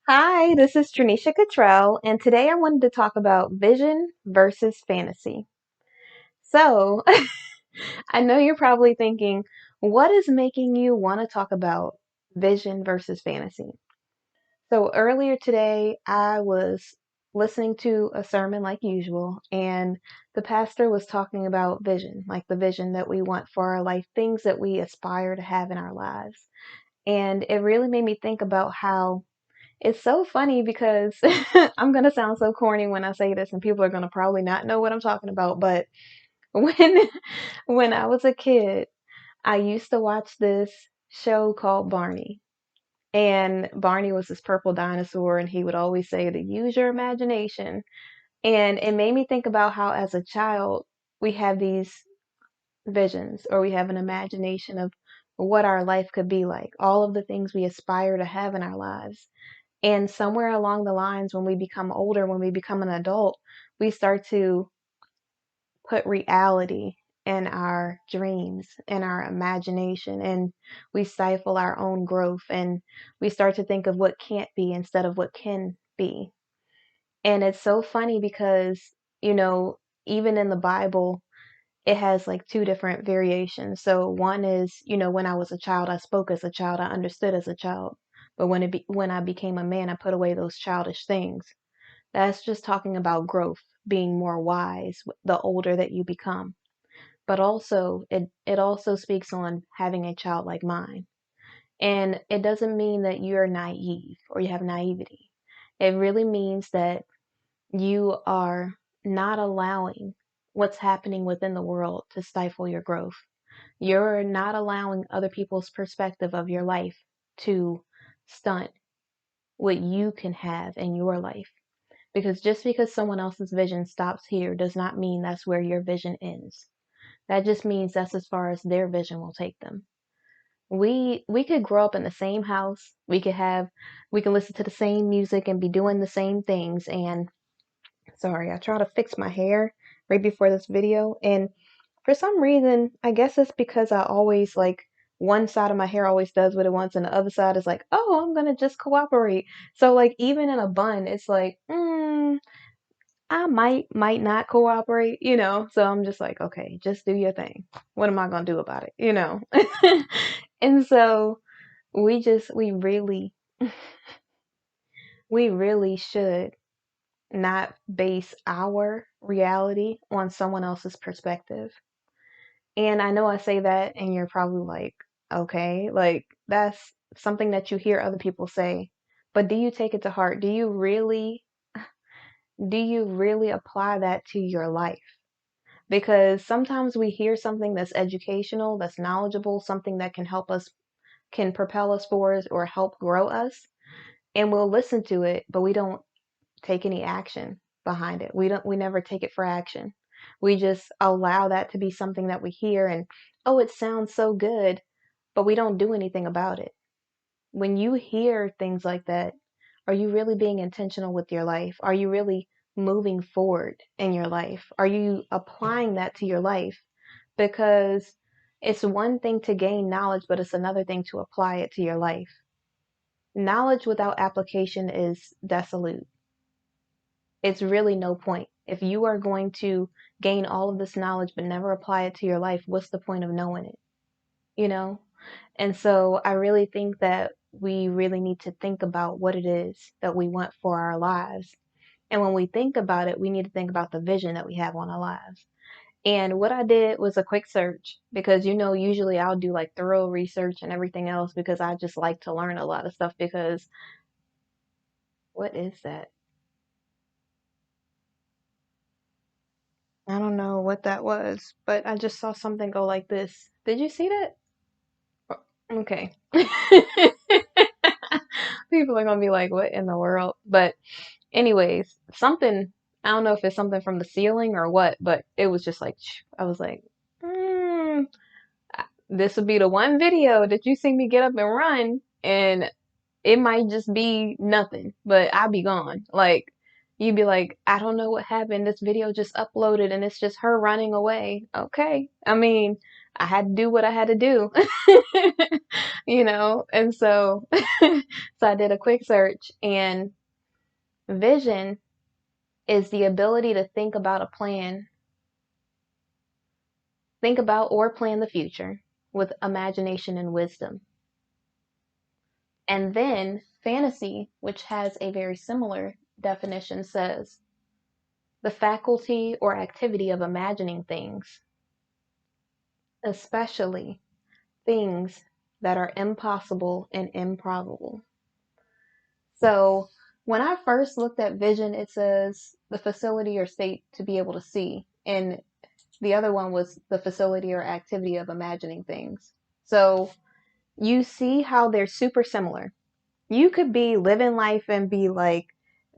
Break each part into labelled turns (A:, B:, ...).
A: Hi, this is Trinesha Cottrell, and today I wanted to talk about vision versus fantasy. So, I know you're probably thinking, what is making you want to talk about vision versus fantasy? So, earlier today, I was listening to a sermon like usual, and the pastor was talking about vision, like the vision that we want for our life, things that we aspire to have in our lives. And it really made me think about how it's so funny because I'm gonna sound so corny when I say this, and people are gonna probably not know what I'm talking about. But when when I was a kid, I used to watch this show called Barney, and Barney was this purple dinosaur, and he would always say to use your imagination. And it made me think about how, as a child, we have these visions or we have an imagination of what our life could be like, all of the things we aspire to have in our lives. And somewhere along the lines, when we become older, when we become an adult, we start to put reality in our dreams, in our imagination, and we stifle our own growth and we start to think of what can't be instead of what can be. And it's so funny because, you know, even in the Bible, it has like two different variations. So one is, when I was a child, I spoke as a child, I understood as a child. But when I became a man, I put away those childish things. That's just talking about growth, being more wise the older that you become. But also it also speaks on having a childlike mind. And it doesn't mean that you're naive or you have naivety. It really means that you are not allowing what's happening within the world to stifle your growth. You're not allowing other people's perspective of your life to stunt what you can have in your life. Because just because someone else's vision stops here does not mean that's where your vision ends. That just means that's as far as their vision will take them. We could grow up in the same house. We can listen to the same music and be doing the same things. And sorry, I try to fix my hair right before this video, and for some reason, I guess it's because I always like one side of my hair always does what it wants, and the other side is like, oh, I'm gonna just cooperate. So like even in a bun, it's like, I might not cooperate. So I'm just like, okay, just do your thing. What am I gonna do about it? And so we really we really should not base our reality on someone else's perspective. And I know I say that, and you're probably like, okay, like that's something that you hear other people say, but do you take it to heart? Do you really apply that to your life? Because sometimes we hear something that's educational, that's knowledgeable, something that can help us, can propel us forward or help grow us, and we'll listen to it, but we don't take any action behind it. We never take it for action. We just allow that to be something that we hear and, oh, it sounds so good, but we don't do anything about it. When you hear things like that, are you really being intentional with your life? Are you really moving forward in your life? Are you applying that to your life? Because it's one thing to gain knowledge, but it's another thing to apply it to your life. Knowledge without application is desolate. It's really no point. If you are going to gain all of this knowledge but never apply it to your life, what's the point of knowing it? You know? And so I really think that we really need to think about what it is that we want for our lives. And when we think about it, we need to think about the vision that we have on our lives. And what I did was a quick search because, usually I'll do like thorough research and everything else because I just like to learn a lot of stuff. Because what is that? I don't know what that was, but I just saw something go like this. Did you see that? Okay. People are gonna be like, what in the world? But anyways, something, I don't know if it's something from the ceiling or what, but it was just like, I was like, mm, this would be the one video that you see me get up and run, and it might just be nothing, but I'll be gone. Like, you'd be like, I don't know what happened. This video just uploaded and it's just her running away. Okay. I mean, I had to do what I had to do, and so so I did a quick search, and vision is the ability to think about or plan the future with imagination and wisdom. And then fantasy, which has a very similar definition, says the faculty or activity of imagining things, especially things that are impossible and improbable. So when I first looked at vision, it says the facility or state to be able to see. And the other one was the facility or activity of imagining things. So you see how they're super similar. You could be living life and be like,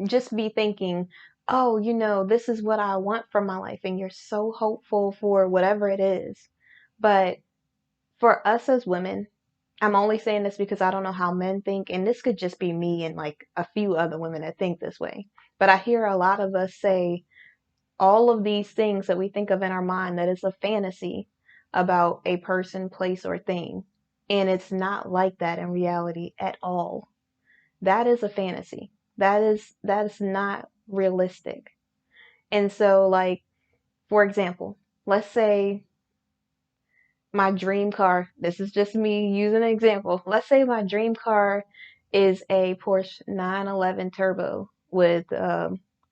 A: just be thinking, oh, this is what I want for my life. And you're so hopeful for whatever it is. But for us as women, I'm only saying this because I don't know how men think, and this could just be me and like a few other women that think this way. But I hear a lot of us say all of these things that we think of in our mind that is a fantasy about a person, place, or thing. And it's not like that in reality at all. That is a fantasy. That is not realistic. And so like, for example, let's say my dream car, this is just me using an example. Let's say my dream car is a Porsche 911 Turbo with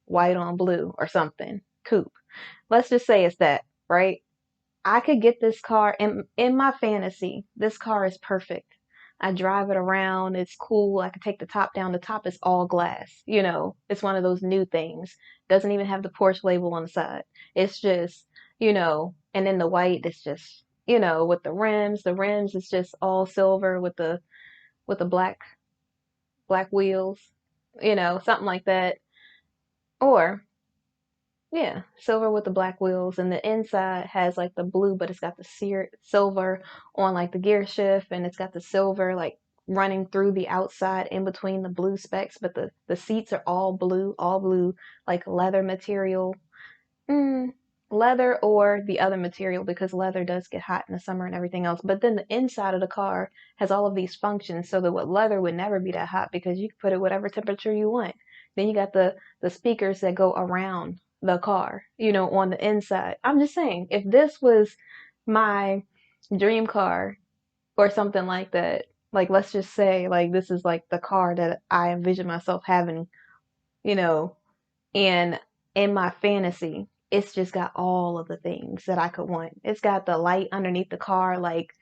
A: white on blue or something, coupe. Let's just say it's that, right? I could get this car in my fantasy. This car is perfect. I drive it around. It's cool. I could take the top down. The top is all glass. It's one of those new things. Doesn't even have the Porsche label on the side. It's just, and then the white is just, with the rims. The rims is just all silver with the black wheels, something like that. Or yeah, silver with the black wheels, and the inside has like the blue, but it's got the silver on like the gear shift, and it's got the silver like running through the outside in between the blue specks, but the seats are all blue, like leather material. Mm, leather or the other material because leather does get hot in the summer and everything else. But then the inside of the car has all of these functions so that what leather would never be that hot because you can put it whatever temperature you want. Then you got the speakers that go around the car, on the inside. I'm just saying, if this was my dream car or something like that, like let's just say like this is like the car that I envision myself having, you know, and in my fantasy, it's just got all of the things that I could want. It's got the light underneath the car. Like,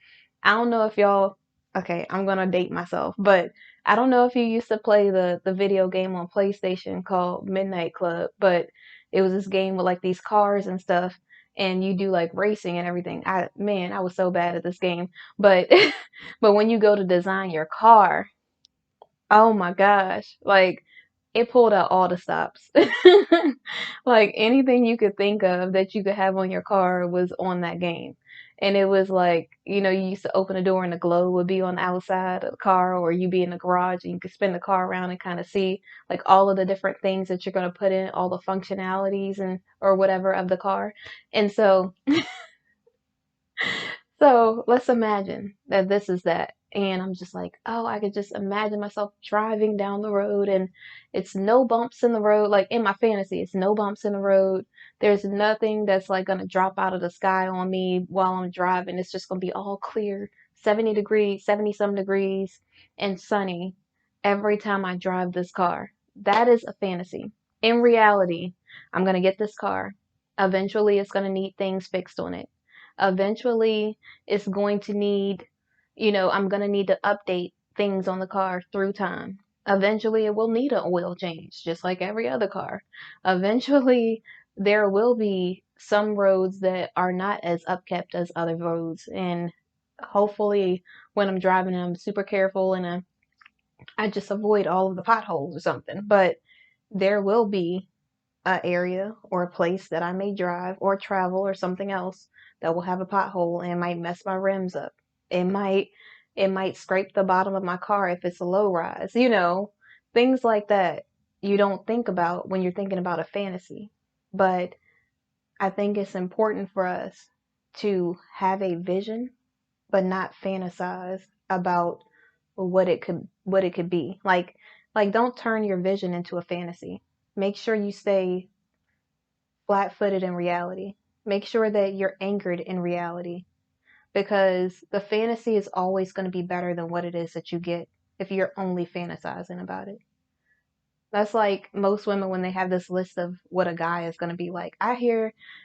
A: I don't know if y'all, okay, I'm gonna date myself, but I don't know if you used to play the video game on PlayStation called Midnight Club, but it was this game with like these cars and stuff, and you do like racing and everything. Man, I was so bad at this game. But but when you go to design your car, oh my gosh. Like it pulled out all the stops. Like anything you could think of that you could have on your car was on that game. And it was like, you used to open the door and the glow would be on the outside of the car, or you be in the garage and you could spin the car around and kind of see like all of the different things that you're going to put in, all the functionalities and or whatever of the car. And so let's imagine that this is that. And I'm just like, oh, I could just imagine myself driving down the road and it's no bumps in the road. Like in my fantasy, it's no bumps in the road. There's nothing that's like going to drop out of the sky on me while I'm driving. It's just going to be all clear, 70 degrees, 70 some degrees, and sunny every time I drive this car. That is a fantasy. In reality, I'm going to get this car. Eventually, it's going to need things fixed on it. Eventually, it's going to need, I'm going to need to update things on the car through time. Eventually, it will need an oil change, just like every other car. Eventually, there will be some roads that are not as upkept as other roads. And hopefully, when I'm driving, I'm super careful and I just avoid all of the potholes or something. But there will be a area or a place that I may drive or travel or something else that will have a pothole and might mess my rims up. It might it might scrape the bottom of my car if it's a low rise, things like that you don't think about when you're thinking about a fantasy. But I think it's important for us. to have a vision but not fantasize about what it could be. Like don't turn your vision into a fantasy. Make sure you stay flat-footed in reality. Make sure that you're anchored in reality because the fantasy is always going to be better than what it is that you get if you're only fantasizing about it. That's like most women when they have this list of what a guy is going to be like. I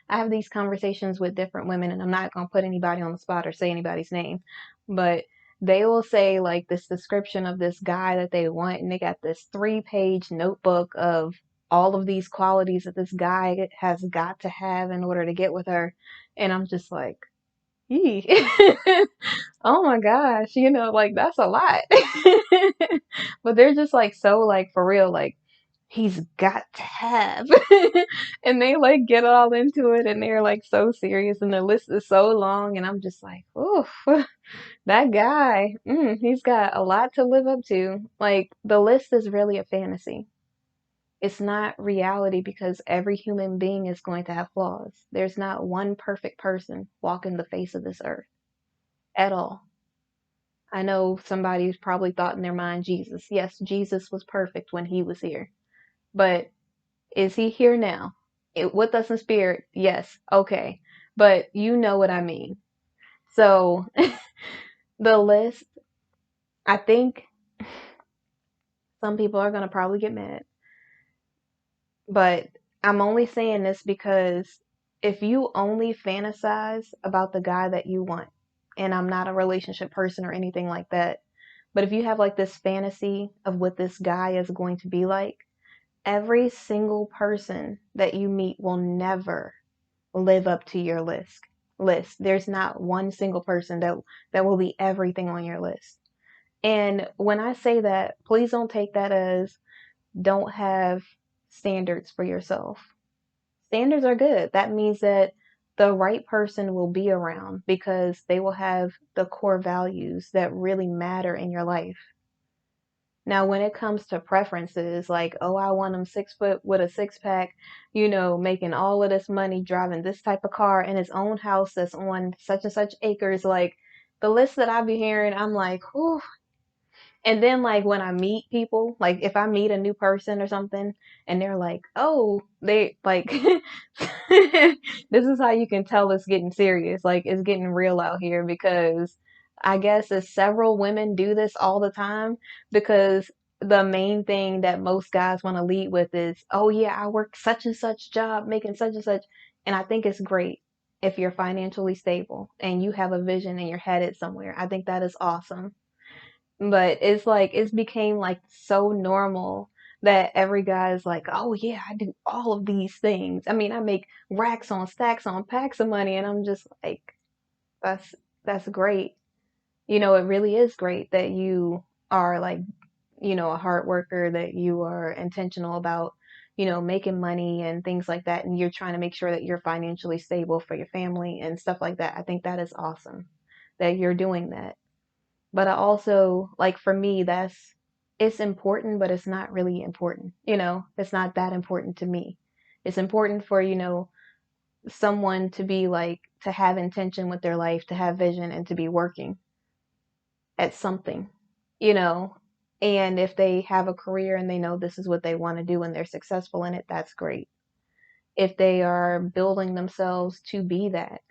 A: have these conversations with different women, and I'm not going to put anybody on the spot or say anybody's name, but they will say like this description of this guy that they want, and they got this 3-page notebook of all of these qualities that this guy has got to have in order to get with her. And I'm just like, Yee. Oh my gosh, like that's a lot. But they're just like so like for real, like he's got to have. And they like get all into it and they're like so serious and the list is so long and I'm just like, oof, that guy, he's got a lot to live up to. Like the list is really a fantasy. It's not reality because every human being is going to have flaws. There's not one perfect person walking the face of this earth at all. I know somebody who's probably thought in their mind, Jesus. Yes, Jesus was perfect when he was here. But is he here now? With us in spirit? Yes. Okay. But you know what I mean. So the list, I think some people are going to probably get mad. But I'm only saying this because if you only fantasize about the guy that you want, and I'm not a relationship person or anything like that, but if you have like this fantasy of what this guy is going to be like, every single person that you meet will never live up to your list. There's not one single person that will be everything on your list. And when I say that, please don't take that as don't have standards for yourself. Standards are good. That means that the right person will be around because they will have the core values that really matter in your life. Now, when it comes to preferences, like, oh, I want him 6 foot with a six pack, making all of this money, driving this type of car in his own house that's on such and such acres, like the list that I be hearing, I'm like, whew. And then like when I meet people, like if I meet a new person or something and they're like, oh, they like this is how you can tell it's getting serious. Like it's getting real out here because I guess as several women do this all the time because the main thing that most guys want to lead with is, oh yeah, I work such and such job making such and such. And I think it's great if you're financially stable and you have a vision and you're headed somewhere. I think that is awesome. But it's like it's became like so normal that every guy is like, oh yeah, I do all of these things. I mean, I make racks on stacks on packs of money, and I'm just like, that's that's great. It really is great that you are like, a hard worker, that you are intentional about, making money and things like that, and you're trying to make sure that you're financially stable for your family and stuff like that. I think that is awesome that you're doing that. But I also, like, for me, it's important, but it's not really important. It's not that important to me. It's important for, someone to be like, to have intention with their life, to have vision, and to be working at something, you know. And if they have a career and they know this is what they want to do and they're successful in it, that's great. If they are building themselves to be that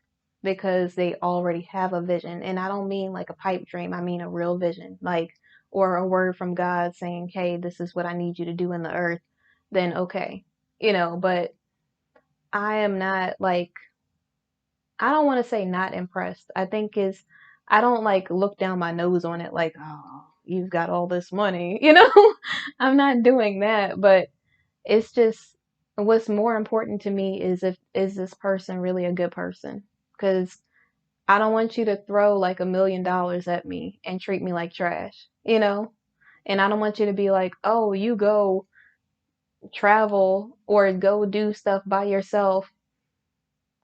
A: because they already have a vision. And I don't mean like a pipe dream, I mean a real vision, like, or a word from God saying, hey, this is what I need you to do in the earth, then okay, but I am not like, I don't want to say not impressed. I don't like look down my nose on it like, oh, you've got all this money, I'm not doing that, but it's just what's more important to me is this person really a good person? Because I don't want you to throw like $1 million at me and treat me like trash. And I don't want you to be like, oh, you go travel or go do stuff by yourself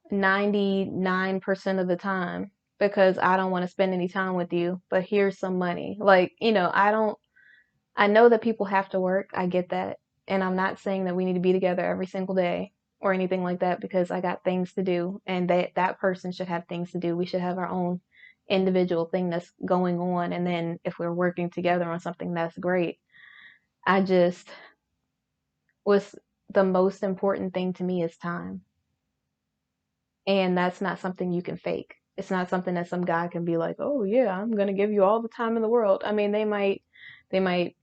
A: 99% of the time because I don't want to spend any time with you, but here's some money. Like, I know that people have to work. I get that. And I'm not saying that we need to be together every single day. or anything like that because I got things to do and that person should have things to do. We should have our own individual thing that's going on, and then if we're working together on something, that's great. I just was the most important thing to me is time. And that's not something you can fake. It's not something that some guy can be like, "Oh yeah, I'm gonna give you all the time in the world." I mean, they might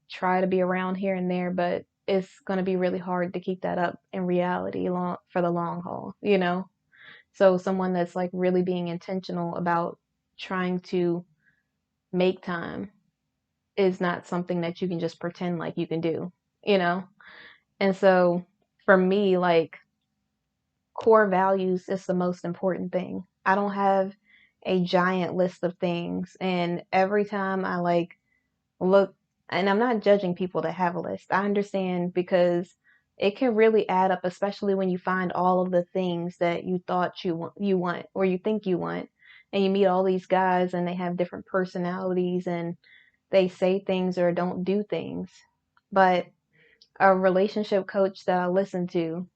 A: try to be around here and there, but it's gonna be really hard to keep that up in reality for the long haul, you know? So someone that's like really being intentional about trying to make time is not something that you can just pretend like you can do, you know? And so for me, like core values is the most important thing. I don't have a giant list of things, and every time I like look, and I'm not judging people that have a list. I understand because it can really add up, especially when you find all of the things that you thought you want or you think you want, and you meet all these guys and they have different personalities and they say things or don't do things. But a relationship coach that I listen to,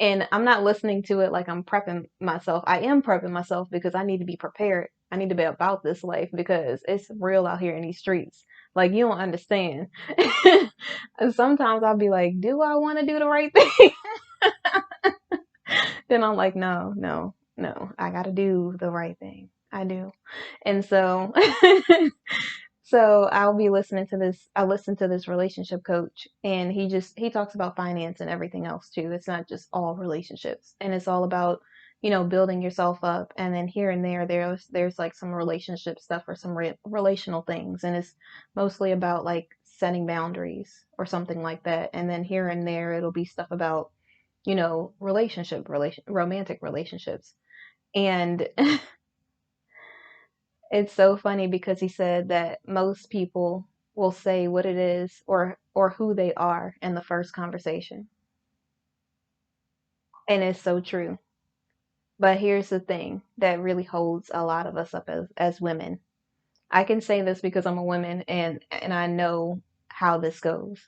A: and I'm not listening to it like I'm prepping myself. I am prepping myself because I need to be prepared. I need to be about this life because it's real out here in these streets. Like, you don't understand. And sometimes I'll be like, do I want to do the right thing? Then I'm like, no, no, no. I got to do the right thing. I do. And so So I'll be listening to this. I listen to this relationship coach, and he talks about finance and everything else too. It's not just all relationships, and it's all about building yourself up. And then here and there's like some relationship stuff or some relational things, and it's mostly about like setting boundaries or something like that. And then here and there it'll be stuff about romantic relationships. And it's so funny because he said that most people will say what it is or who they are in the first conversation. And it's so true. But here's the thing that really holds a lot of us up as women. I can say this because I'm a woman and I know how this goes.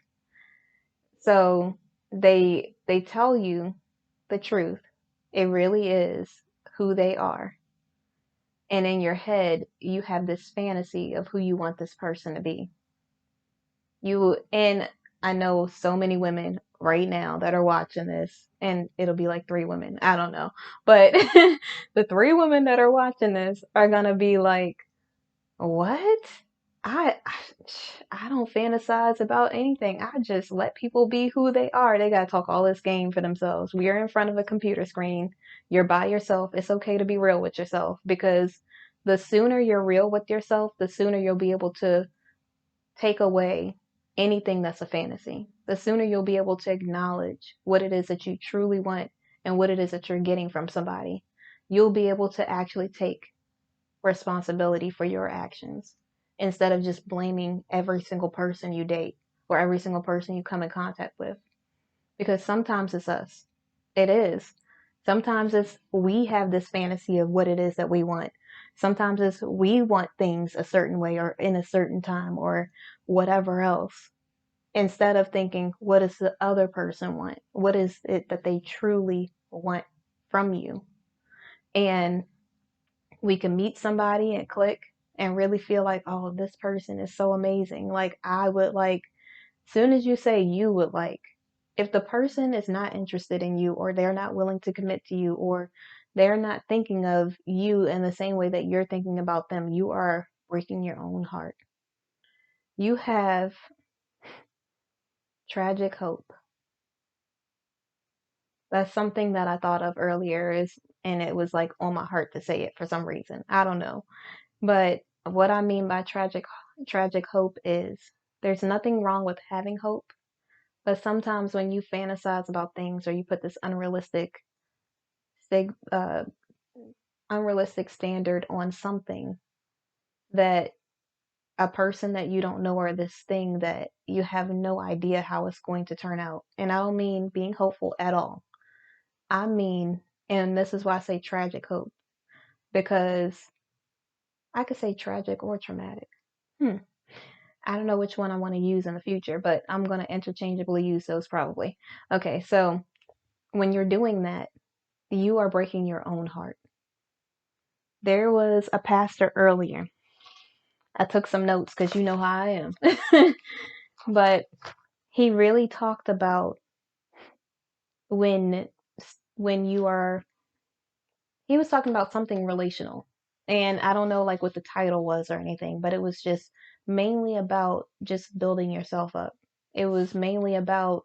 A: So they tell you the truth. It really is who they are. And in your head, you have this fantasy of who you want this person to be. And I know so many women right now that are watching this, and it'll be like three women. I don't know. But the three women that are watching this are gonna be like, what? I I don't fantasize about anything. I just let people be who they are. They gotta talk all this game for themselves. We are in front of a computer screen. You're by yourself. It's okay to be real with yourself because the sooner you're real with yourself, the sooner you'll be able to take away anything that's a fantasy. The sooner you'll be able to acknowledge what it is that you truly want and what it is that you're getting from somebody. You'll be able to actually take responsibility for your actions instead of just blaming every single person you date or every single person you come in contact with. Because sometimes it's us. It is. Sometimes it's we have this fantasy of what it is that we want. Sometimes it's we want things a certain way or in a certain time or whatever else. Instead of thinking, what does the other person want? What is it that they truly want from you? And we can meet somebody and click and really feel like, oh, this person is so amazing. Like, I would like, soon as you say you would like, if the person is not interested in you or they're not willing to commit to you or they're not thinking of you in the same way that you're thinking about them, you are breaking your own heart. You have tragic hope. That's something that I thought of earlier and it was like on my heart to say it for some reason. I don't know. But what I mean by tragic hope is there's nothing wrong with having hope, but sometimes when you fantasize about things or you put this stig- uh, unrealistic standard on something that a person that you don't know or this thing that you have no idea how it's going to turn out. And I don't mean being hopeful at all. I mean, and this is why I say tragic hope, because I could say tragic or traumatic. Hmm. I don't know which one I want to use in the future, but I'm going to interchangeably use those probably. Okay, so when you're doing that, you are breaking your own heart. There was a pastor earlier. I took some notes because you know how I am. But he really talked about when when you are he was talking about something relational. And I don't know like what the title was or anything, but it was just mainly about just building yourself up. It was mainly about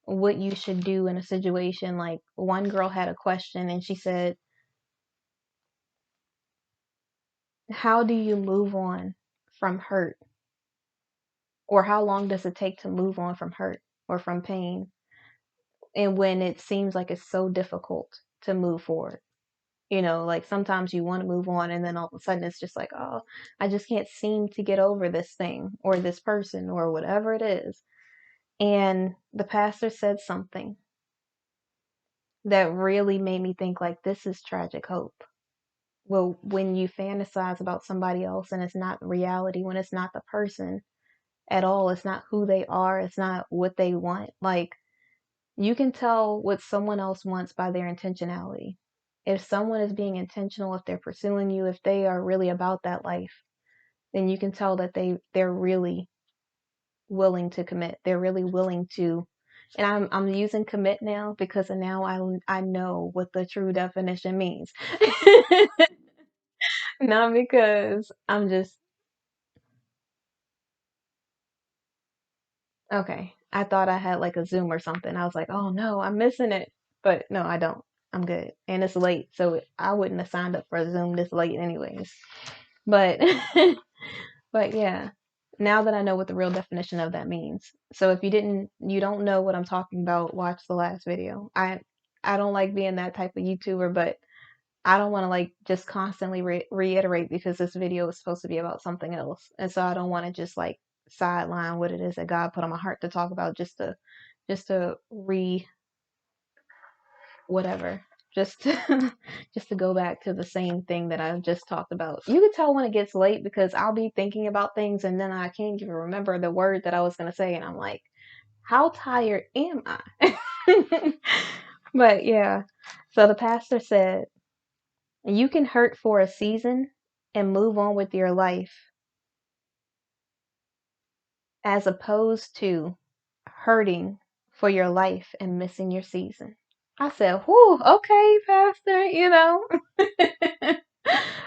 A: what you should do in a situation. Like one girl had a question and she said, "How do you move on from hurt?" Or how long does it take to move on from hurt or from pain? And when it seems like it's so difficult to move forward. Like sometimes you want to move on and then all of a sudden it's just like, oh, I just can't seem to get over this thing or this person or whatever it is. And the pastor said something that really made me think like this is tragic hope. Well, when you fantasize about somebody else and it's not reality, when it's not the person at all, it's not who they are, it's not what they want. Like you can tell what someone else wants by their intentionality. If someone is being intentional, if they're pursuing you, if they are really about that life, then you can tell that they're really willing to commit. They're really willing to, and I'm using commit now because now I know what the true definition means. Not because I'm just okay. I thought I had like a Zoom or something. I was like, oh no, I'm missing it. But no, I don't. I'm good. And it's late, so I wouldn't have signed up for a Zoom this late anyways. But but yeah, now that I know what the real definition of that means. So if you don't know what I'm talking about, watch the last video. I don't like being that type of YouTuber, but I don't want to like just constantly reiterate because this video is supposed to be about something else. And so I don't want to just like sideline what it is that God put on my heart to talk about just to whatever. Just to, just to go back to the same thing that I just talked about. You can tell when it gets late because I'll be thinking about things and then I can't even remember the word that I was going to say and I'm like, how tired am I? But yeah. So the pastor said, you can hurt for a season and move on with your life as opposed to hurting for your life and missing your season. I said, whew, okay, Pastor,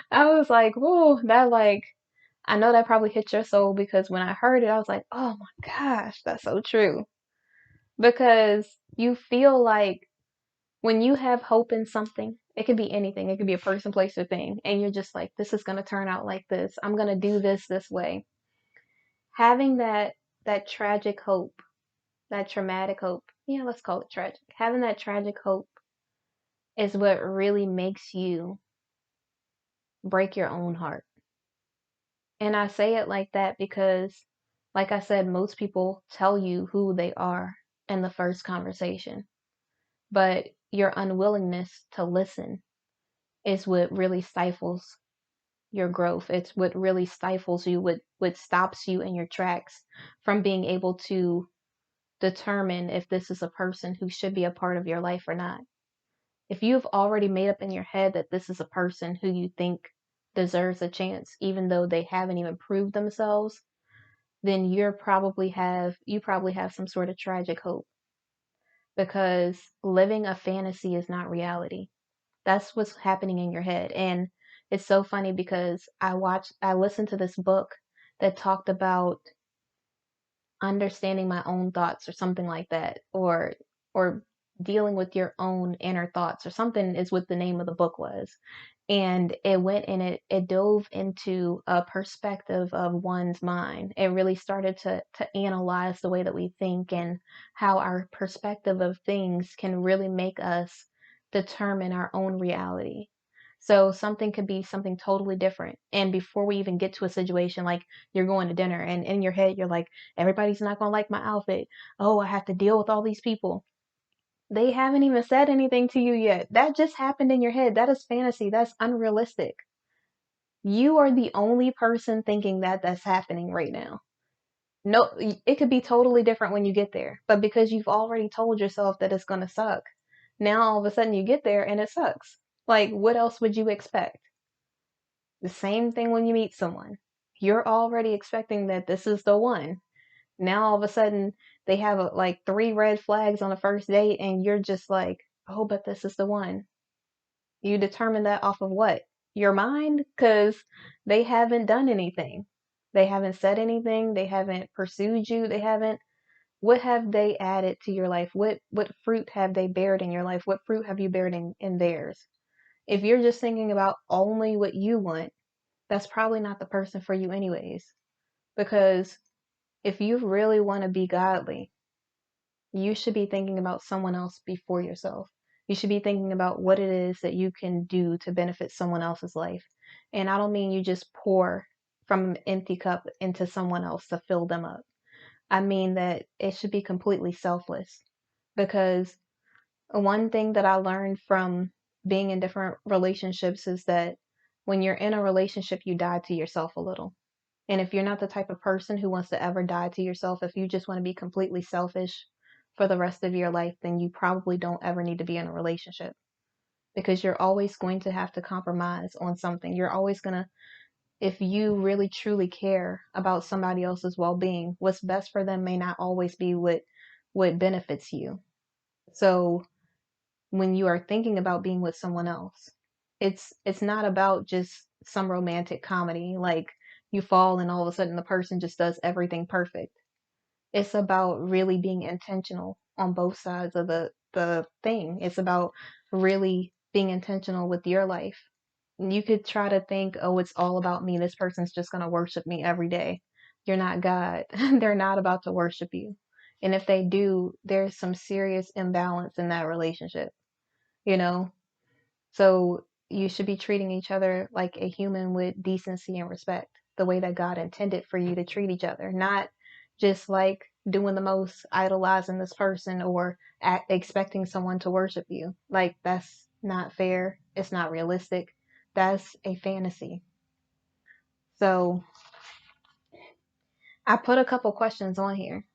A: I was like, whew, that like, I know that probably hit your soul because when I heard it, I was like, oh my gosh, that's so true. Because you feel like when you have hope in something, it could be anything. It could be a person, place, or thing. And you're just like, this is going to turn out like this. I'm going to do this way. Having that tragic hope, that traumatic hope. Yeah, let's call it tragic. Having that tragic hope is what really makes you break your own heart. And I say it like that because, like I said, most people tell you who they are in the first conversation. But your unwillingness to listen is what really stifles your growth. It's what really stifles you, what stops you in your tracks from being able to determine if this is a person who should be a part of your life or not. If you've already made up in your head that this is a person who you think deserves a chance, even though they haven't even proved themselves, then you probably have some sort of tragic hope because living a fantasy is not reality. That's what's happening in your head. And it's so funny because I listened to this book that talked about understanding my own thoughts or something like that, or dealing with your own inner thoughts or something is what the name of the book was. And it dove into a perspective of one's mind. It really started to analyze the way that we think and how our perspective of things can really make us determine our own reality. So something could be something totally different. And before we even get to a situation like you're going to dinner and in your head you're like, everybody's not gonna like my outfit. Oh, I have to deal with all these people. They haven't even said anything to you yet. That just happened in your head. That is fantasy. That's unrealistic. You are the only person thinking that that's happening right now. No, it could be totally different when you get there. But because you've already told yourself that it's going to suck, Now all of a sudden you get there and it sucks. Like, what else would you expect? The same thing when you meet someone. You're already expecting that this is the one. Now all of a sudden they have like three red flags on a first date and you're just like, oh, but this is the one. You determine that off of what? Your mind? Because they haven't done anything. They haven't said anything. They haven't pursued you. They haven't. What have they added to your life? What fruit have they bared in your life? What fruit have you bared in theirs? If you're just thinking about only what you want, that's probably not the person for you anyways. Because if you really want to be godly, you should be thinking about someone else before yourself. You should be thinking about what it is that you can do to benefit someone else's life. And I don't mean you just pour from an empty cup into someone else to fill them up. I mean that it should be completely selfless. Because one thing that I learned from being in different relationships is that when you're in a relationship, you die to yourself a little. And if you're not the type of person who wants to ever die to yourself, if you just want to be completely selfish for the rest of your life, then you probably don't ever need to be in a relationship because you're always going to have to compromise on something. You're always going to, if you really truly care about somebody else's well-being, what's best for them may not always be what benefits you. So when you are thinking about being with someone else, it's not about just some romantic comedy like you fall and all of a sudden the person just does everything perfect. It's about really being intentional on both sides of the thing. It's about really being intentional with your life. You could try to think, oh, it's all about me. This person's just going to worship me every day. You're not God. They're not about to worship you. And if they do, there's some serious imbalance in that relationship, you know? So you should be treating each other like a human with decency and respect, the way that God intended for you to treat each other, not just like doing the most, idolizing this person, or expecting someone to worship you. Like, that's not fair. It's not realistic. That's a fantasy. So I put a couple questions on here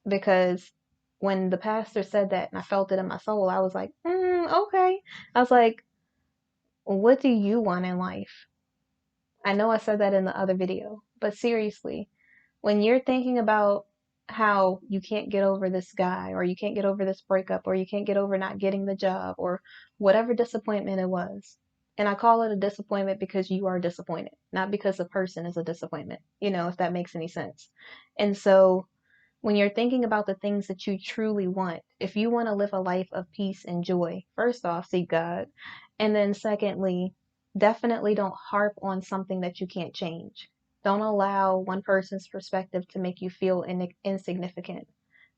A: because when the pastor said that and I felt it in my soul, I was like, okay. I was like, what do you want in life? I know I said that in the other video, but seriously, when you're thinking about how you can't get over this guy, or you can't get over this breakup, or you can't get over not getting the job, or whatever disappointment it was, and I call it a disappointment because you are disappointed, not because the person is a disappointment, if that makes any sense. And so when you're thinking about the things that you truly want, if you want to live a life of peace and joy, first off, seek God. And then secondly, definitely don't harp on something that you can't change. Don't allow one person's perspective to make you feel insignificant.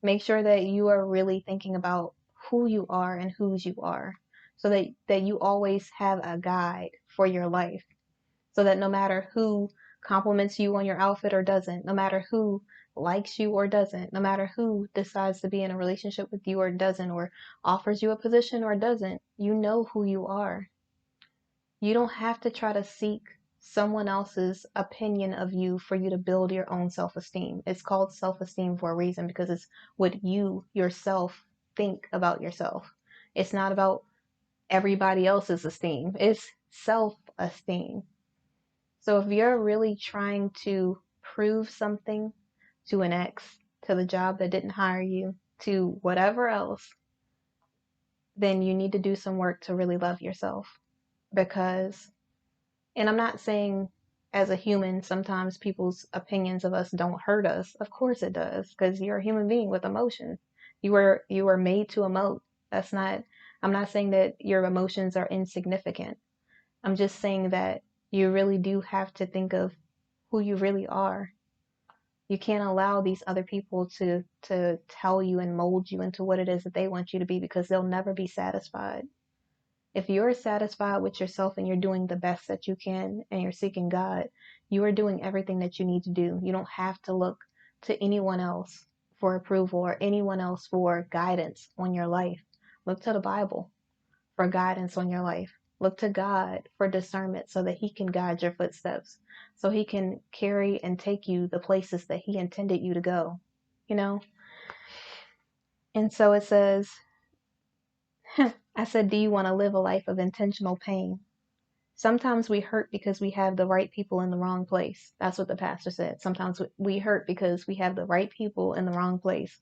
A: Make sure that you are really thinking about who you are and whose you are, so that you always have a guide for your life, so that no matter who compliments you on your outfit or doesn't, no matter who likes you or doesn't, no matter who decides to be in a relationship with you or doesn't, or offers you a position or doesn't, you know who you are. You don't have to try to seek someone else's opinion of you for you to build your own self-esteem. It's called self-esteem for a reason, because it's what you yourself think about yourself. It's not about everybody else's esteem. It's self-esteem. So if you're really trying to prove something to an ex, to the job that didn't hire you, to whatever else, then you need to do some work to really love yourself. Because, and I'm not saying as a human, sometimes people's opinions of us don't hurt us. Of course it does, because you're a human being with emotions. You were made to emote. That's not, I'm not saying that your emotions are insignificant. I'm just saying that you really do have to think of who you really are. You can't allow these other people to tell you and mold you into what it is that they want you to be, because they'll never be satisfied. If you're satisfied with yourself and you're doing the best that you can and you're seeking God, you are doing everything that you need to do. You don't have to look to anyone else for approval or anyone else for guidance on your life. Look to the Bible for guidance on your life. Look to God for discernment so that He can guide your footsteps, so He can carry and take you the places that He intended you to go, you know? And so it says, I said, do you want to live a life of intentional pain? Sometimes we hurt because we have the right people in the wrong place. That's what the pastor said. Sometimes we hurt because we have the right people in the wrong place.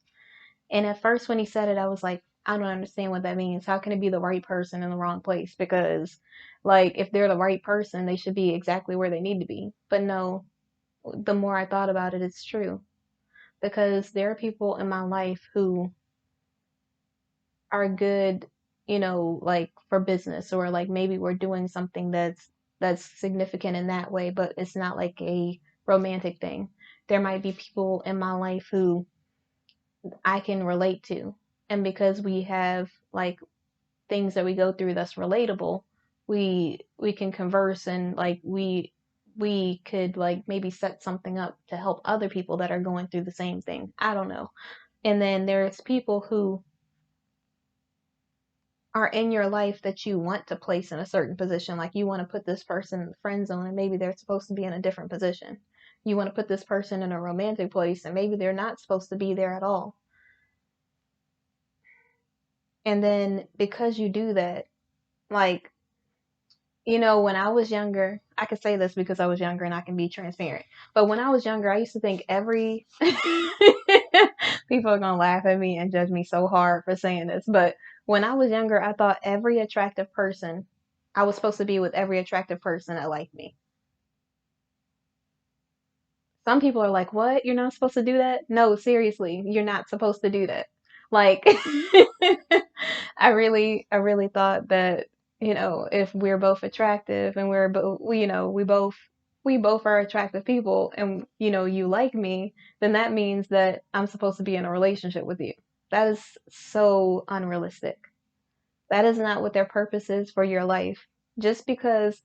A: And at first, when he said it, I was like, I don't understand what that means. How can it be the right person in the wrong place? Because, like, if they're the right person, they should be exactly where they need to be. But no, the more I thought about it, it's true. Because there are people in my life who are good, like for business, or like maybe we're doing something that's significant in that way, but it's not like a romantic thing. There might be people in my life who I can relate to. And because we have like things that we go through that's relatable, we can converse, and like we could like maybe set something up to help other people that are going through the same thing. I don't know. And then there's people who are in your life that you want to place in a certain position. Like you want to put this person in the friend zone and maybe they're supposed to be in a different position. You want to put this person in a romantic place and maybe they're not supposed to be there at all. And then because you do that, like, when I was younger, I could say this because I was younger and I can be transparent. But when I was younger, I used to think every people are gonna laugh at me and judge me so hard for saying this. But when I was younger, I thought every attractive person, I was supposed to be with every attractive person that liked me. Some people are like, "What? You're not supposed to do that?" No, seriously, you're not supposed to do that. Like, I really thought that, if we're both attractive and we're both, we both are attractive people, and you like me, then that means that I'm supposed to be in a relationship with you. That is so unrealistic. That is not what their purpose is for your life. Just because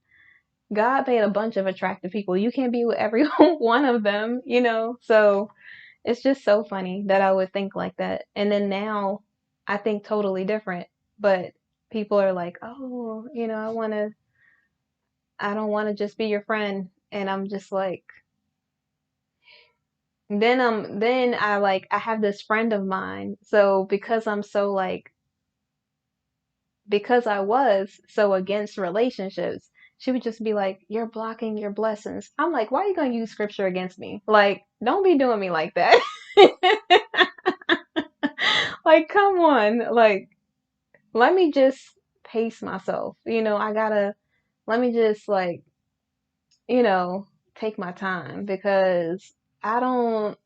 A: God made a bunch of attractive people, you can't be with every one of them. So it's just so funny that I would think like that. And then now I think totally different. But people are like, oh, I don't want to just be your friend. And I'm just like, then I have this friend of mine. So because I was so against relationships, she would just be like, you're blocking your blessings. I'm like, why are you going to use scripture against me? Like, don't be doing me like that. Like, come on. Like, let me just pace myself. Let me just like, you know, take my time because I don't,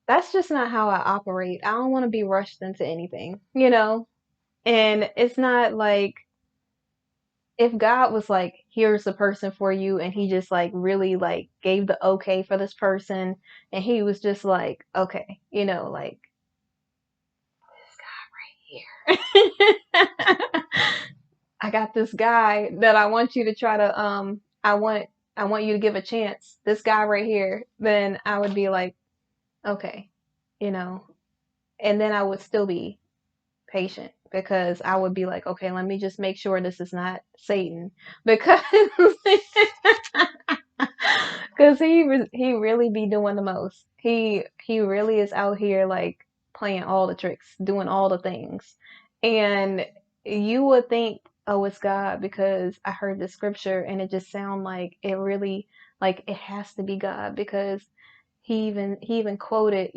A: that's just not how I operate. I don't want to be rushed into anything. And it's not like if God was like, here's the person for you, and he just like really like gave the okay for this person, and he was just like, okay, like this guy right here. I got this guy that I want you to try to I want you to give a chance. This guy right here, then I would be like, okay, you know, and then I would still be patient because I would be like, okay, let me just make sure this is not Satan because because he really be doing the most. He really is out here like playing all the tricks, doing all the things. And you would think, oh, it's God because I heard the scripture and it just sound like it really like it has to be God because he even quoted,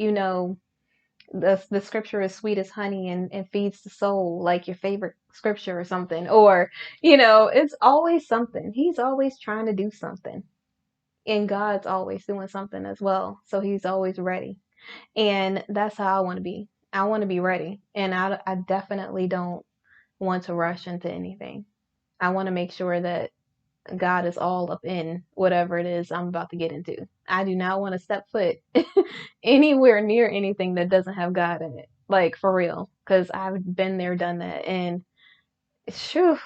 A: the scripture is sweet as honey and feeds the soul, like your favorite scripture or something. Or, it's always something. He's always trying to do something. And God's always doing something as well. So he's always ready. And that's how I want to be. I want to be ready. And I definitely don't want to rush into anything. I want to make sure that God is all up in whatever it is I'm about to get into. I do not want to step foot anywhere near anything that doesn't have God in it. Like for real. Because I've been there, done that. And shoo,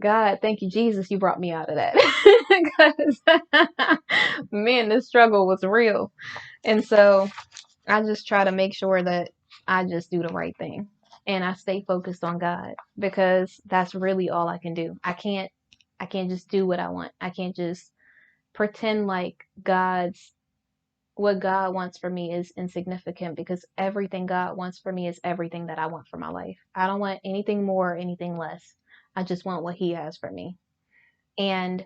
A: God, thank you, Jesus, you brought me out of that. Because man, this struggle was real. And so I just try to make sure that I just do the right thing and I stay focused on God because that's really all I can do. I can't just do what I want. I can't just pretend like God's what God wants for me is insignificant because everything God wants for me is everything that I want for my life. I don't want anything more, anything less. I just want what He has for me. And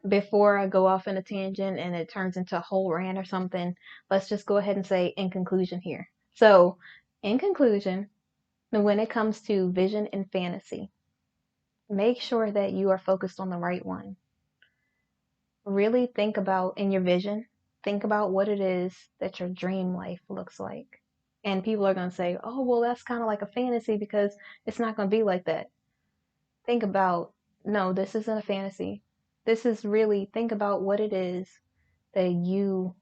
A: before I go off in a tangent and it turns into a whole rant or something, let's just go ahead and say in conclusion here. So, in conclusion, when it comes to vision and fantasy, make sure that you are focused on the right one. Really think about in your vision, think about what it is that your dream life looks like. And people are going to say, oh, well, that's kind of like a fantasy because it's not going to be like that. Think about, no, this isn't a fantasy. This is really, think about what it is that you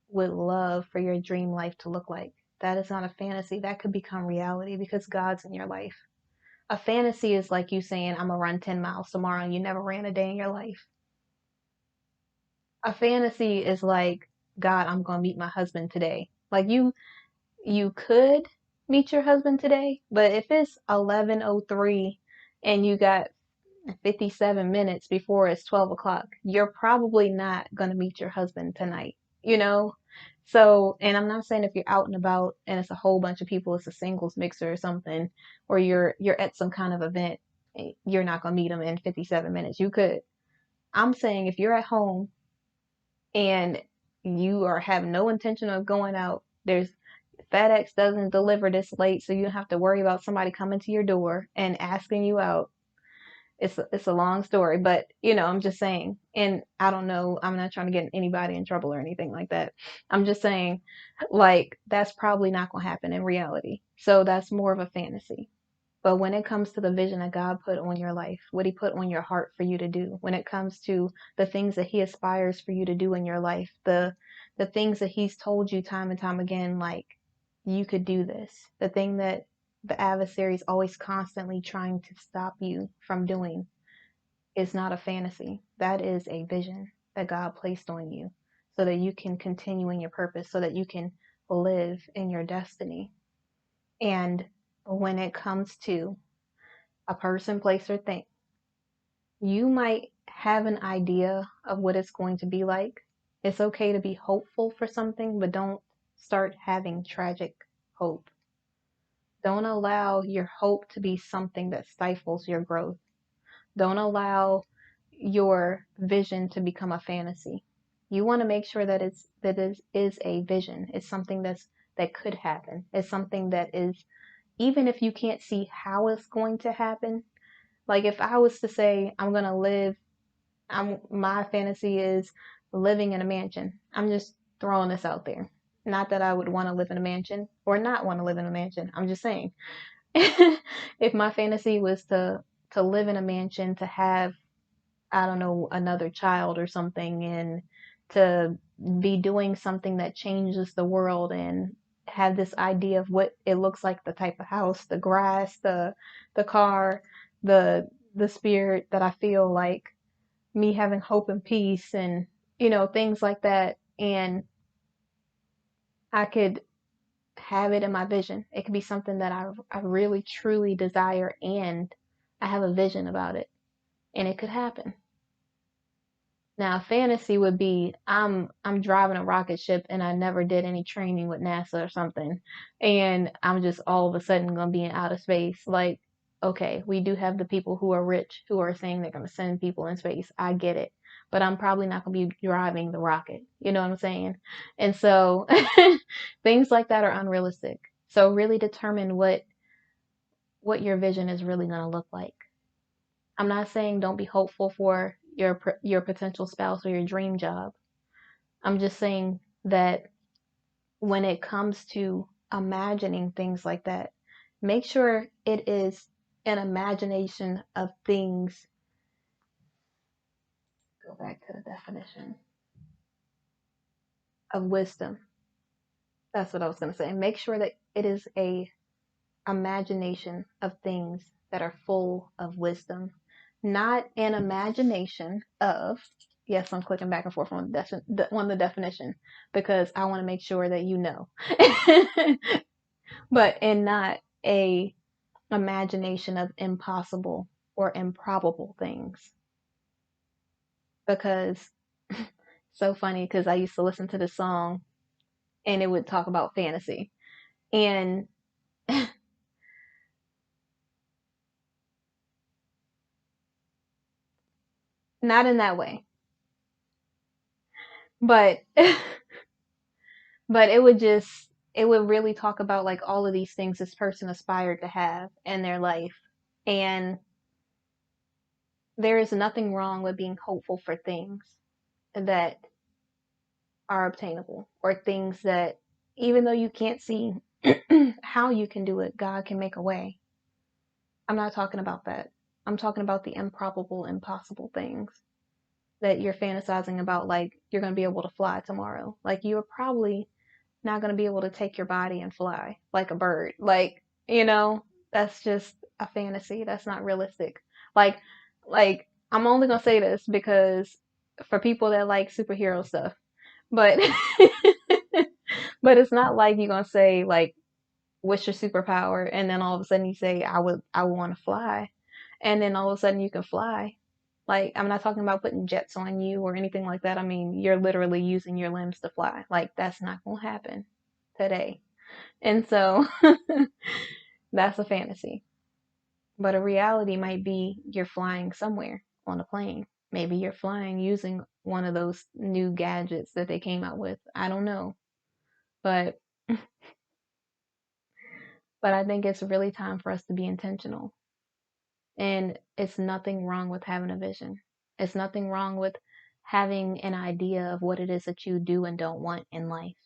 A: would love for your dream life to look like. That is not a fantasy. That could become reality because God's in your life. A fantasy is like you saying, I'm going to run 10 miles tomorrow and you never ran a day in your life. A fantasy is like, God, I'm going to meet my husband today. Like you could meet your husband today, but if it's 11:03 and you got 57 minutes before it's 12 o'clock, you're probably not going to meet your husband tonight, you know? So, and I'm not saying if you're out and about and it's a whole bunch of people, it's a singles mixer or something, or you're at some kind of event, you're not going to meet them in 57 minutes. You could. I'm saying if you're at home and you are have no intention of going out, there's FedEx doesn't deliver this late, so you don't have to worry about somebody coming to your door and asking you out. It's a long story, but I'm just saying. And I don't know, I'm not trying to get anybody in trouble or anything like that. I'm just saying, like, that's probably not going to happen in reality. So that's more of a fantasy. But when it comes to the vision that God put on your life, what He put on your heart for you to do, when it comes to the things that He aspires for you to do in your life, the things that He's told you time and time again, like you could do this, the thing that the adversary is always constantly trying to stop you from doing is not a fantasy. That is a vision that God placed on you so that you can continue in your purpose, so that you can live in your destiny. And when it comes to a person, place, or thing, you might have an idea of what it's going to be like. It's okay to be hopeful for something, but don't start having tragic hope. Don't allow your hope to be something that stifles your growth. Don't allow your vision to become a fantasy. You want to make sure that is a vision. It's something that could happen. It's something that is, even if you can't see how it's going to happen. Like if I was to say I'm gonna live, my fantasy is living in a mansion. I'm just throwing this out there. Not that I would want to live in a mansion or not want to live in a mansion. I'm just saying. If my fantasy was to live in a mansion, to have, I don't know, another child or something, and to be doing something that changes the world and have this idea of what it looks like, the type of house, the grass, the car, the spirit that I feel, like me having hope and peace and things like that. And I could have it in my vision. It could be something that I really truly desire, and I have a vision about it, and it could happen. Now, fantasy would be I'm driving a rocket ship and I never did any training with NASA or something, and I'm just all of a sudden gonna be in outer space. Like, okay, we do have the people who are rich who are saying they're gonna send people in space. I get it, but I'm probably not gonna be driving the rocket. You know what I'm saying? And so things like that are unrealistic. So really determine what your vision is really gonna look like. I'm not saying don't be hopeful for your potential spouse or your dream job. I'm just saying that when it comes to imagining things like that, make sure it is an imagination of things. Go back to the definition of wisdom. That's what I was going to say. Make sure that it is a imagination of things that are full of wisdom, not an imagination of, yes, I'm clicking back and forth on the definition because I want to make sure that you know, but and not a imagination of impossible or improbable things, because so funny because I used to listen to this song and it would talk about fantasy. And not in that way, but but it would really talk about like all of these things this person aspired to have in their life. And there is nothing wrong with being hopeful for things that are obtainable or things that even though you can't see how you can do it, God can make a way. I'm not talking about that. I'm talking about the improbable, impossible things that you're fantasizing about, like you're going to be able to fly tomorrow. Like you're probably not going to be able to take your body and fly like a bird. Like, that's just a fantasy. That's not realistic. Like, like I'm only going to say this because for people that like superhero stuff, but but it's not like you're going to say like what's your superpower and then all of a sudden you say I want to fly and then all of a sudden you can fly. Like, I'm not talking about putting jets on you or anything like that. I mean, you're literally using your limbs to fly. Like, that's not going to happen today. And so that's a fantasy. But a reality might be you're flying somewhere on a plane. Maybe you're flying using one of those new gadgets that they came out with. I don't know. But I think it's really time for us to be intentional. And it's nothing wrong with having a vision. It's nothing wrong with having an idea of what it is that you do and don't want in life.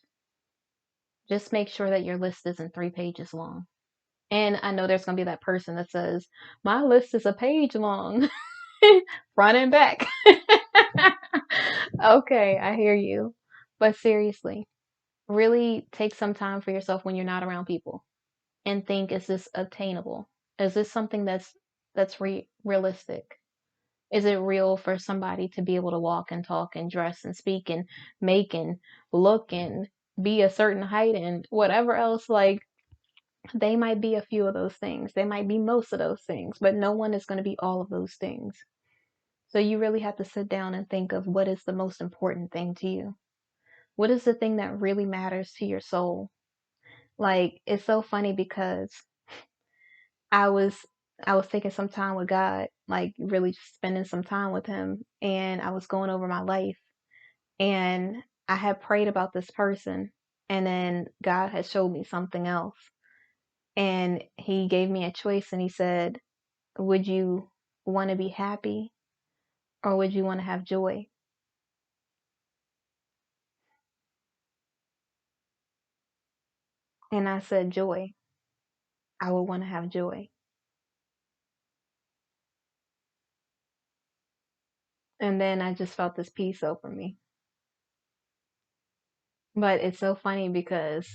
A: Just make sure that your list isn't 3 pages long. And I know there's going to be that person that says, my list is a page long, front and back. Okay, I hear you. But seriously, really take some time for yourself when you're not around people and think, is this obtainable? Is this something that's realistic? Is it real for somebody to be able to walk and talk and dress and speak and make and look and be a certain height and whatever else? Like, they might be a few of those things. They might be most of those things, but no one is going to be all of those things. So you really have to sit down and think of what is the most important thing to you. What is the thing that really matters to your soul? Like, it's so funny because I was I was taking some time with God, like really spending some time with him, and I was going over my life and I had prayed about this person and then God had showed me something else and he gave me a choice and he said, "Would you want to be happy or would you want to have joy?" And I said, "Joy. I would want to have joy." And then I just felt this peace over me. But it's so funny because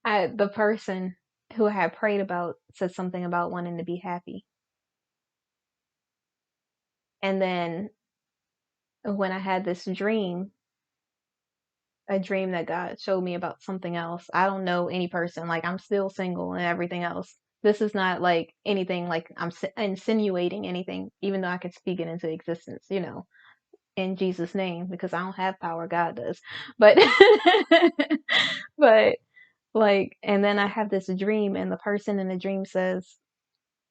A: the person who I had prayed about said something about wanting to be happy. And then when I had this dream, a dream that God showed me about something else, I don't know any person. Like, I'm still single and everything else. This is not like anything like I'm insinuating anything, even though I could speak it into existence, in Jesus' name, because I don't have power, God does. But, but like, and then I have this dream, and the person in the dream says,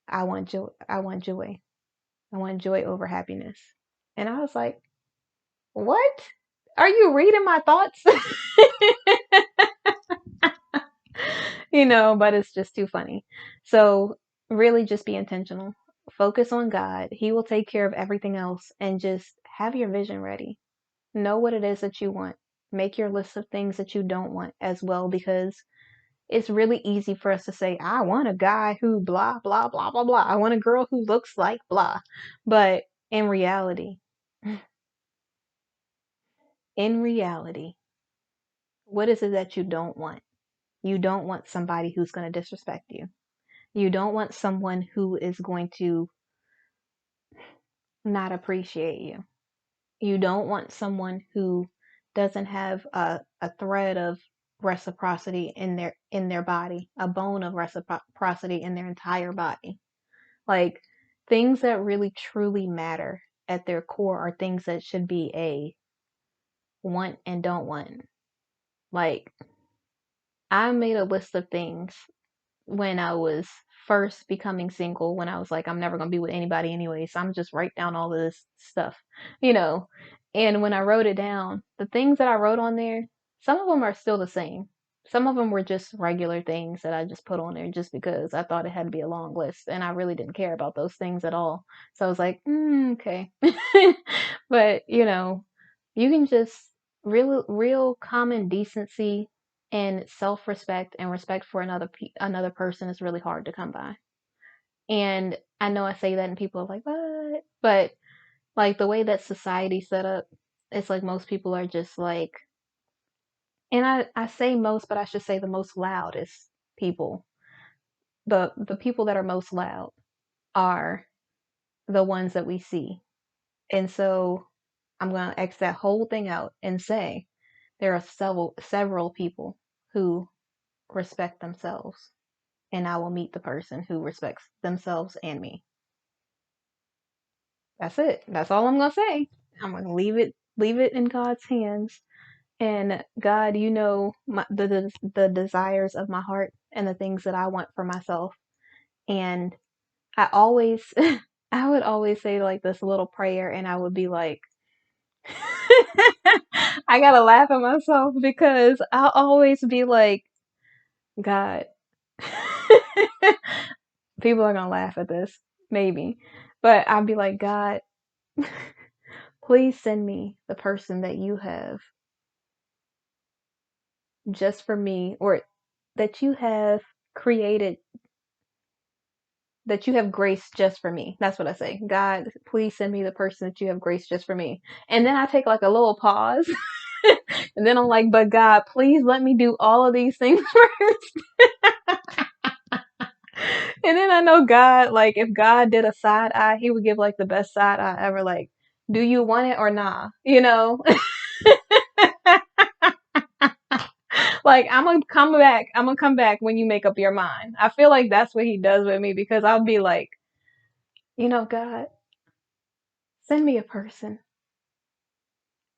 A: I want joy. I want joy. I want joy over happiness. And I was like, what? Are you reading my thoughts? But it's just too funny. So really just be intentional. Focus on God. He will take care of everything else and just have your vision ready. Know what it is that you want. Make your list of things that you don't want as well because it's really easy for us to say, I want a guy who blah, blah, blah, blah, blah. I want a girl who looks like blah. But in reality, what is it that you don't want? You don't want somebody who's going to disrespect you. You don't want someone who is going to not appreciate you. You don't want someone who doesn't have a thread of reciprocity in their body, a bone of reciprocity in their entire body. Like things that really truly matter. at their core are things that should be a want and don't want. Like, I made a list of things when I was first becoming single, when I was like, I'm never gonna be with anybody anyway, so I'm just write down all of this stuff, you know. And when I wrote it down, the things that I wrote on there, some of them are still the same. Some of them were just regular things that I just put on there just because I thought it had to be a long list, and I really didn't care about those things at all. So I was like, okay. But you can just real common decency and self-respect and respect for another person is really hard to come by. And I know I say that and people are like, what? But like the way that society's set up, it's like most people are just like, and I say most, but I should say the most loudest people. The people that are most loud are the ones that we see. And so I'm gonna X that whole thing out and say there are several people who respect themselves, and I will meet the person who respects themselves and me. That's it. That's all I'm gonna say. I'm gonna leave it in God's hands. And God, you know the desires of my heart and the things that I want for myself. And I always I would always say like this little prayer, and I would be like I gotta laugh at myself because I'll always be like, God, people are gonna laugh at this, maybe. But I'll be like, God, please send me the person that you have just for me, or that you have created, that you have graced just for me. That's what I say. God, please send me the person that you have graced just for me. And then I take like a little pause. And then I'm like, but God, please let me do all of these things first. And then I know God, like if God did a side eye, he would give like the best side eye ever. Like, do you want it or nah? Like I'm gonna come back. I'm gonna come back when you make up your mind. I feel like that's what he does with me because I'll be like, God, send me a person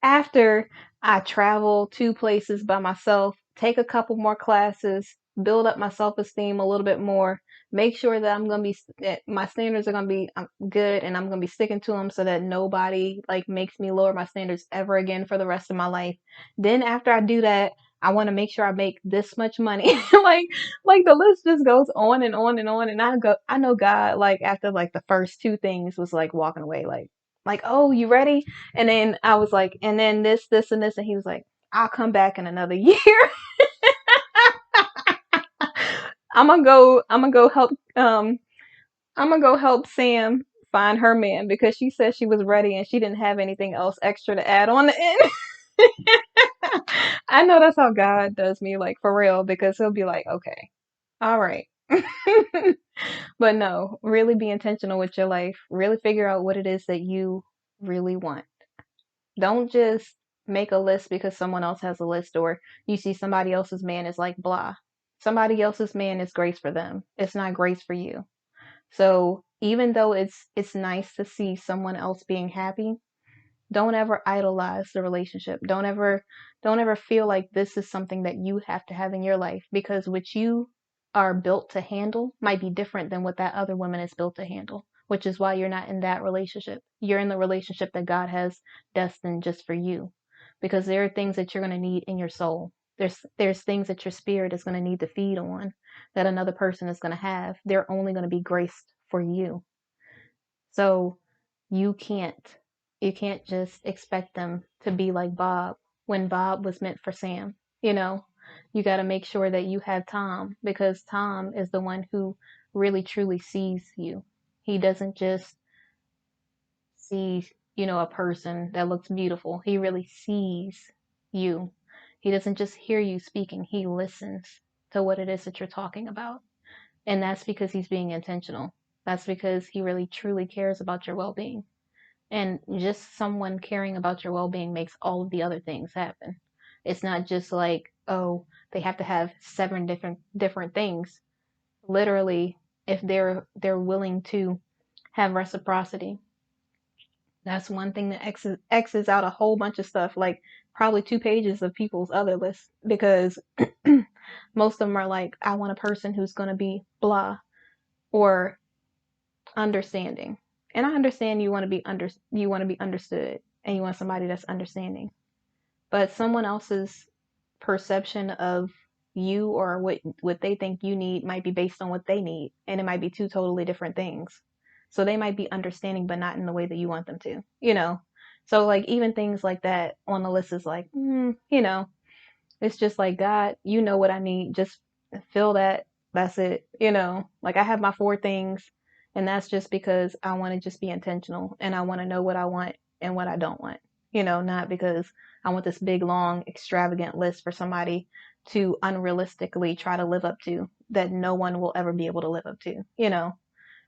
A: after I travel to places by myself, take a couple more classes, build up my self esteem a little bit more, make sure that that my standards are gonna be good, and I'm gonna be sticking to them so that nobody like makes me lower my standards ever again for the rest of my life. Then after I do that, I want to make sure I make this much money. like the list just goes on and on and on. And I know God, like after like the first two things was like walking away, like, oh, you ready? And then I was like, and then this, and this. And he was like, I'll come back in another year. I'm gonna go help Sam find her man because she said she was ready and she didn't have anything else extra to add on the end. I know that's how God does me, like for real, because he'll be like, okay, all right. But no, really be intentional with your life. Really figure out what it is that you really want. Don't just make a list because someone else has a list, or you see somebody else's man is like blah. Somebody else's man is grace for them. It's not grace for you. So even though it's nice to see someone else being happy, don't ever idolize the relationship. Don't ever feel like this is something that you have to have in your life, because what you are built to handle might be different than what that other woman is built to handle, which is why you're not in that relationship. You're in the relationship that God has destined just for you, because there are things that you're going to need in your soul. There's things that your spirit is going to need to feed on that another person is going to have. They're only going to be graced for you. So you can't you can't just expect them to be like Bob when Bob was meant for Sam. You know, you got to make sure that you have Tom, because Tom is the one who really truly sees you. He doesn't just see, a person that looks beautiful. He really sees you. He doesn't just hear you speaking, he listens to what it is that you're talking about. And that's because he's being intentional. That's because he really truly cares about your well being. And just someone caring about your well being makes all of the other things happen. It's not just like, oh, they have to have seven different things. Literally, if they're willing to have reciprocity, That's one thing that X's out a whole bunch of stuff, like probably 2 pages of people's other lists, because most of them are like, I want a person who's going to be blah or understanding. And I understand you want to be understood and you want somebody that's understanding. But someone else's perception of you or what they think you need might be based on what they need, and it might be two totally different things. So they might be understanding but not in the way that you want them to, you know. So like even things like that on the list is like, you know, it's just like, God, you know what I need. Just fill that. That's it. You know, like I have my 4 things, and that's just because I want to just be intentional and I want to know what I want and what I don't want. You know, not because I want this big, long, extravagant list for somebody to unrealistically try to live up to that no one will ever be able to live up to. You know,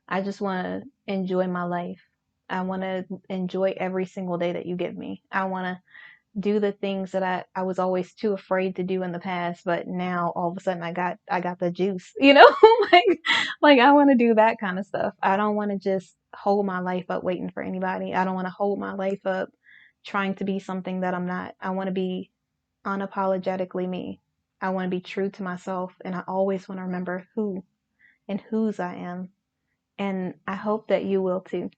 A: I just want to enjoy my life. I want to enjoy every single day that you give me. I want to do the things that I was always too afraid to do in the past, but now all of a sudden I got the juice, you know? like I want to do that kind of stuff. I don't want to just hold my life up waiting for anybody. I don't want to hold my life up trying to be something that I'm not. I want to be unapologetically me. I want to be true to myself, and I always want to remember who and whose I am. And I hope that you will too.